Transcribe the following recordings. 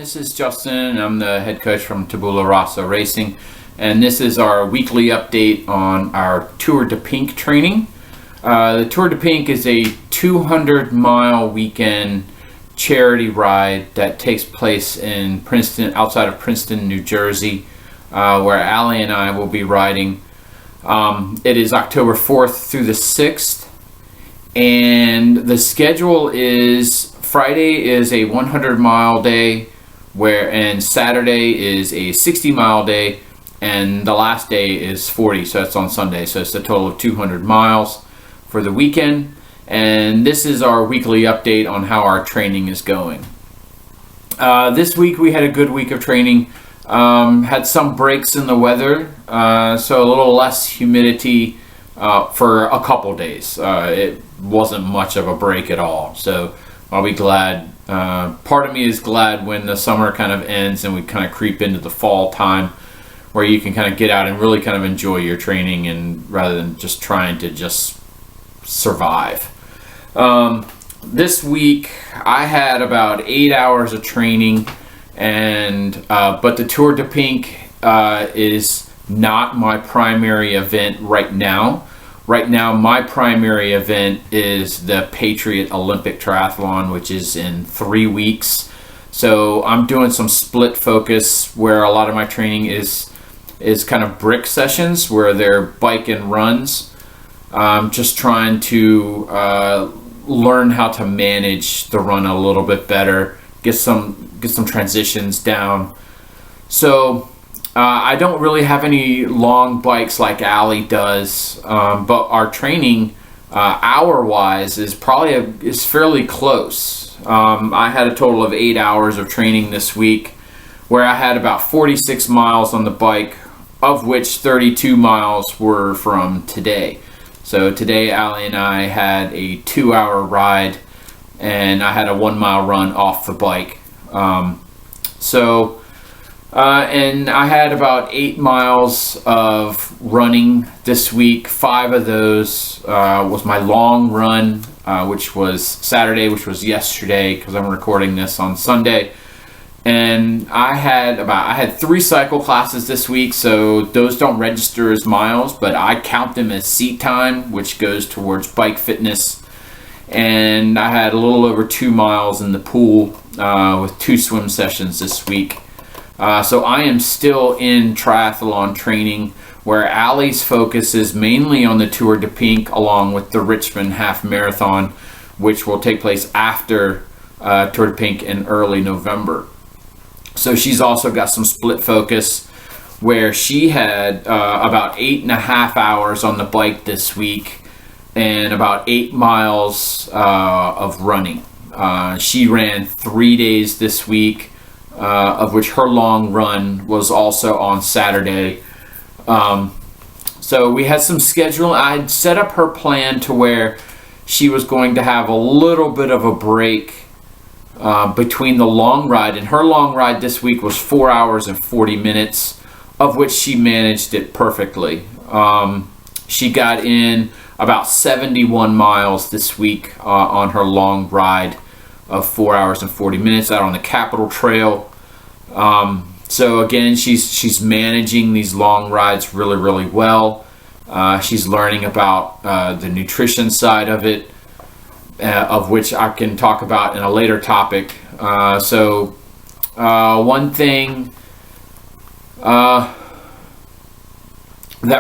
this is Justin. I'm the head coach from Tabula Rasa Racing, and this is our weekly update on our Tour de Pink training. The Tour de Pink is a 200-mile weekend charity ride that takes place in Princeton, outside of Princeton, New Jersey, where Allie and I will be riding. It is October 4th through the 6th, and the schedule is Friday is a 100-mile day, and Saturday is a 60-mile day, and the last day is 40, so that's on Sunday. So it's a total of 200 miles for the weekend, and this is our weekly update on how our training is going. This week we had a good week of training. Had some breaks in the weather, so a little less humidity for a couple days. It wasn't much of a break at all, so I'll be glad. Part of me is glad when the summer kind of ends and we kind of creep into the fall time where you can kind of get out and really kind of enjoy your training, and rather than just trying to just survive. This week I had about 8 hours of training, and but the Tour de Pink is not my primary event right now. Right now, my primary event is the Patriot Olympic Triathlon, which is in 3 weeks. So I'm doing some split focus where a lot of my training is kind of brick sessions where they're bike and runs. Just trying to learn how to manage the run a little bit better, get some transitions down. So I don't really have any long bikes like Allie does, but our training hour-wise is fairly close. I had a total of 8 hours of training this week, where I had about 46 miles on the bike, of which 32 miles were from today. So today Allie and I had a 2-hour ride, and I had a 1-mile run off the bike. And I had about 8 miles of running this week. 5 of those was my long run, which was Saturday, which was yesterday, because I'm recording this on Sunday. And I had 3 cycle classes this week, so those don't register as miles, but I count them as seat time, which goes towards bike fitness. And I had a little over 2 miles in the pool with 2 swim sessions this week. So I am still in triathlon training, where Allie's focus is mainly on the Tour de Pink along with the Richmond Half Marathon, which will take place after Tour de Pink in early November. So she's also got some split focus where she had about 8.5 hours on the bike this week and about 8 miles of running. She ran 3 days this week, of which her long run was also on Saturday. So we had some scheduling. I'd set up her plan to where she was going to have a little bit of a break between the long ride, and her long ride this week was 4 hours and 40 minutes, of which she managed it perfectly. She got in about 71 miles this week on her long ride of 4 hours and 40 minutes out on the Capitol Trail. So again, she's managing these long rides really, really well. She's learning about the nutrition side of it, of which I can talk about in a later topic. One thing that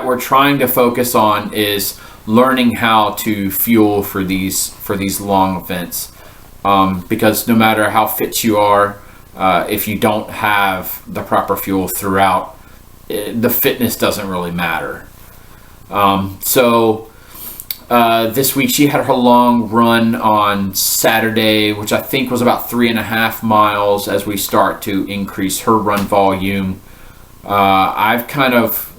we're trying to focus on is learning how to fuel for these long events, because no matter how fit you are, if you don't have the proper fuel throughout, the fitness doesn't really matter. This week she had her long run on Saturday, which I think was about 3.5 miles as we start to increase her run volume. I've kind of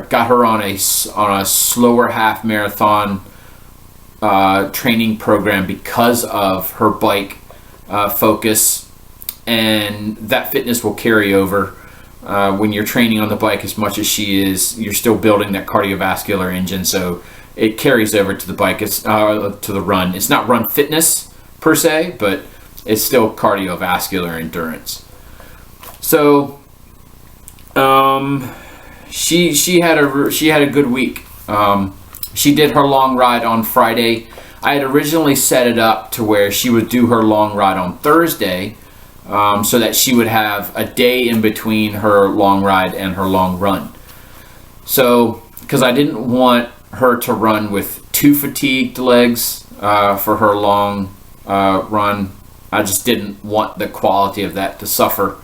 got her on a slower half marathon training program because of her bike focus, and that fitness will carry over. When you're training on the bike as much as she is, you're still building that cardiovascular engine, so it carries over to the bike. It's to the run. It's not run fitness per se, but it's still cardiovascular endurance. So she had a good week. She did her long ride on Friday. I had originally set it up to where she would do her long ride on Thursday, so that she would have a day in between her long ride and her long run. So, because I didn't want her to run with too fatigued legs for her long run. I just didn't want the quality of that to suffer.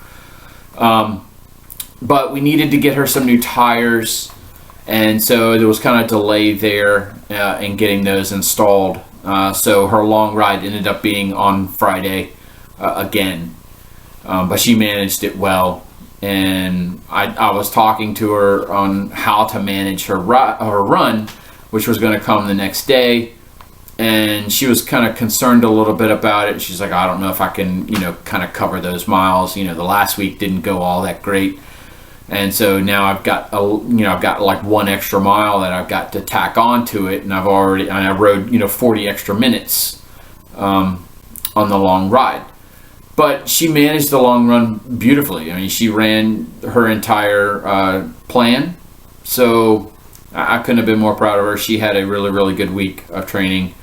But we needed to get her some new tires, and so there was kind of delay there in getting those installed. So her long ride ended up being on Friday again, but she managed it well. And I was talking to her on how to manage her run, which was going to come the next day, and she was kind of concerned a little bit about it. She's like, I don't know if I can, kind of cover those miles. The last week didn't go all that great. And so now I've got like one extra mile that I've got to tack onto it, and I rode 40 extra minutes on the long ride. But she managed the long run beautifully. I mean, she ran her entire plan, so I couldn't have been more proud of her. She had a really, really good week of training.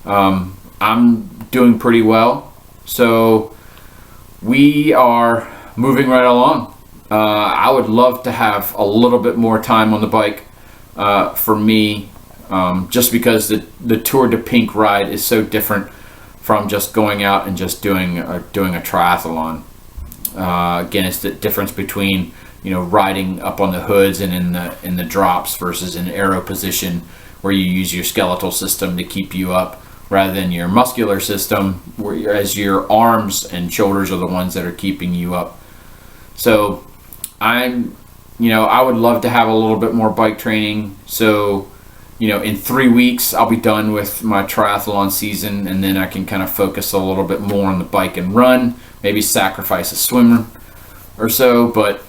I'm doing pretty well, so we are moving right along. I would love to have a little bit more time on the bike for me, just because the Tour de Pink ride is so different from just going out and just doing a triathlon. Again, it's the difference between riding up on the hoods and in the drops versus an aero position where you use your skeletal system to keep you up, rather than your muscular system, whereas your arms and shoulders are the ones that are keeping you up. So I would love to have a little bit more bike training. So, in 3 weeks, I'll be done with my triathlon season, and then I can kind of focus a little bit more on the bike and run, maybe sacrifice a swim or so, but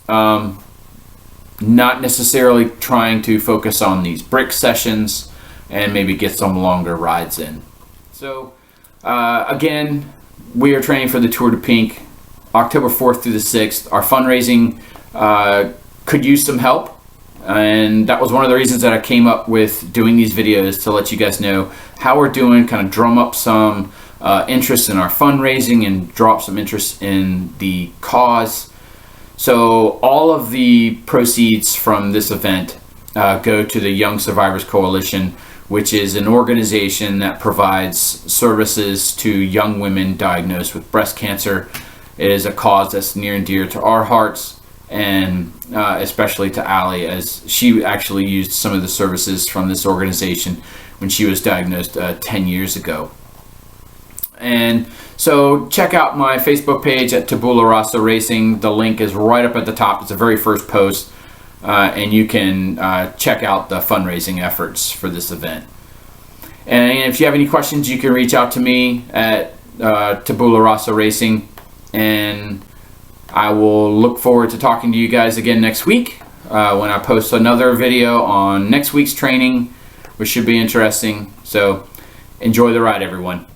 not necessarily trying to focus on these brick sessions and maybe get some longer rides in. So, again, we are training for the Tour de Pink, October 4th through the 6th. Our fundraising could use some help, and that was one of the reasons that I came up with doing these videos, to let you guys know how we're doing, kind of drum up some interest in our fundraising and drop some interest in the cause. So all of the proceeds from this event go to the Young Survivors Coalition, which is an organization that provides services to young women diagnosed with breast cancer. It is a cause that's near and dear to our hearts, and especially to Allie, as she actually used some of the services from this organization when she was diagnosed 10 years ago. And so check out my Facebook page at Tabula Rasa Racing. The link is right up at the top. It's the very first post, and you can check out the fundraising efforts for this event. And if you have any questions, you can reach out to me at Tabula Rasa Racing, and I will look forward to talking to you guys again next week when I post another video on next week's training, which should be interesting. So enjoy the ride, everyone.